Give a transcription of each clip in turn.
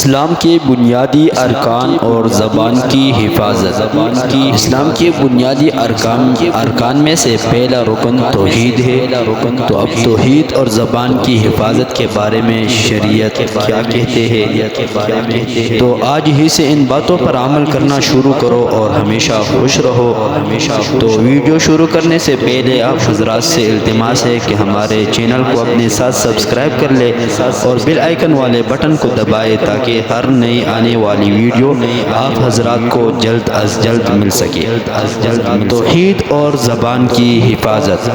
اسلام کے بنیادی ارکان اور زبان کی حفاظت۔ اسلام کے بنیادی ارکان میں سے پہلا رکن توحید ہے۔ تو اب توحید اور زبان کی حفاظت کے بارے میں شریعت کیا کہتے ہیں؟ تو آج ہی سے ان باتوں پر عمل کرنا شروع کرو اور ہمیشہ خوش رہو۔ تو ویڈیو شروع کرنے سے پہلے آپ حضرات سے التماس ہے کہ ہمارے چینل کو اپنے ساتھ سبسکرائب کر لے اور بیل آئیکن والے بٹن کو دبائے تاکہ ہر نئی آنے والی ویڈیو آپ حضرات کو جلد از جلد مل سکے۔ توحید اور زبان کی حفاظت۔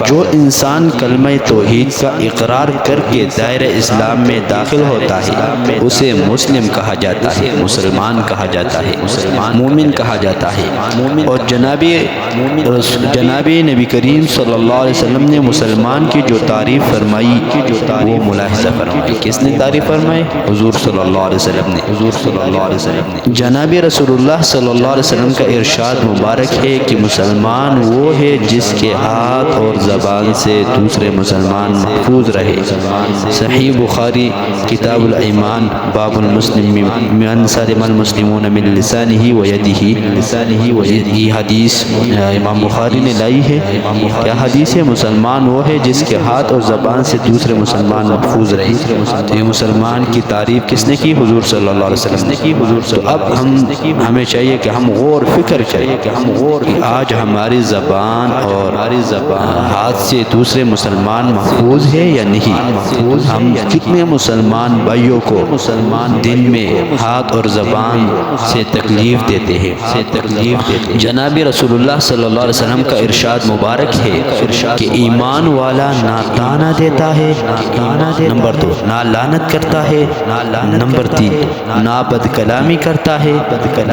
جو انسان کلمہ توحید کا اقرار کر کے دائرہ اسلام میں داخل ہوتا ہے اسے مسلم کہا جاتا ہے، مسلمان کہا جاتا ہے، مومن کہا جاتا ہے۔ اور جناب نبی کریم صلی اللہ علیہ وسلم نے مسلمان کی جو تعریف فرمائی وہ ملاحظہ فرمائی۔ کس نے تعریف فرمائی؟ حضور صلی اللہ علیہ وسلم نے۔ جناب رسول اللہ صلی اللہ علیہ وسلم کا ارشاد مبارک ہے کہ مسلمان وہ ہے جس کے ہاتھ اور زبان سے دوسرے مسلمان محفوظ رہے۔ صحیح بخاری کتاب الایمان باب المسلم من سلم المسلمون من لسانہ و یدہ۔ یہ حدیث امام بخاری نے لائی ہے۔ کیا حدیث ہے؟ مسلمان وہ ہے جس کے ہاتھ اور زبان سے دوسرے مسلمان محفوظ رہے۔ تو یہ مسلمان کی تعریف کس نے کی؟ حضور صلی اللہ علیہ وسلم نے کی۔ تو اب ہمیں چاہیے کہ ہم غور فکر کریں کہ آج ہماری زبان اور ہاتھ سے دوسرے مسلمان محفوظ ہے یا نہیں؟ ہم کتنے مسلمان بھائیوں کو دن میں ہاتھ اور زبان سے تکلیف دیتے ہیں؟ جناب رسول اللہ صلی اللہ علیہ وسلم کا ارشاد مبارک ہے کہ ایمان والا نہ تانا دیتا ہے، نمبر 2 نہ لعنت کرتا ہے، نمبر 3 نہ بد کلامی کرتا ہے،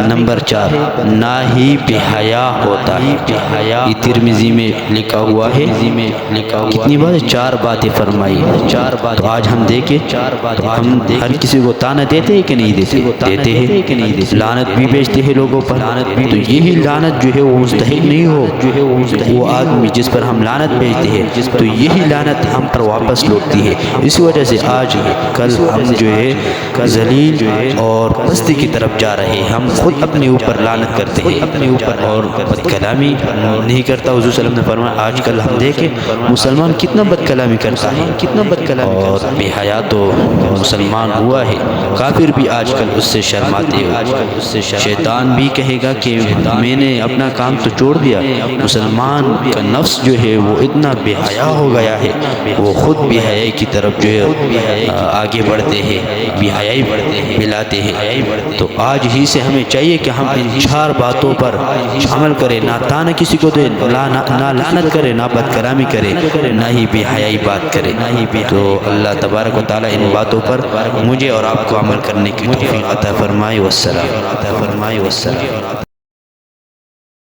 نمبر 4 نہ ہی بے حیا ہوتا ہے۔ یہ ترمذی میں لکھا ہوا ہے۔ کتنی بات؟ 4 باتیں فرمائی۔ تو آج ہم دیکھیں ہم ہر کسی کو تانا دیتے ہیں کہ نہیں دیتے ہیں؟ لعنت بھی بیچتے ہیں لوگوں پر۔ تو یہی لعنت جو ہے وہ مستحق نہیں ہو وہ آدمی جس پر ہم لعنت بھیجتے ہیں تو یہی لعنت ہم پر واپس لوٹتی ہے۔ اسی وجہ سے آج کل ہم جو ہے ذلیل اور پستی کی طرف جا رہے ہیں۔ ہم خود اپنے اوپر لعنت کرتے ہیں اور بد کلامی نہیں کرتا۔ حضور صلی اللہ علیہ وسلم نے فرمایا آج کل ہم دیکھیں مسلمان کتنا بد کلامی کرتا ہے اور بے حیا تو مسلمان ہوا ہے، کافر بھی آج کل اس سے شرماتے ہیں۔ شیطان بھی کہے گا کہ میں نے اپنا کام تو چھوڑ دیا، مسلمان کا نفس جو ہے وہ اتنا بے حیا ہو گیا ہے، وہ خود بے حیائی کی طرف جو ہے آگے بڑھتے ہیں، بے حیائی ملاتے ہیں۔ تو آج ہی سے ہمیں چاہیے کہ ہم ان 4 باتوں پر عمل کریں، نہ تانا کسی کو دے، نہ لعنت کرے، نہ بد کلامی کرے، نہ ہی بے حیائی بات کرے۔ تو اللہ تبارک و تعالی ان باتوں پر مجھے اور آپ کو عمل کرنے کی توفیق عطا فرمائے۔ والسلام۔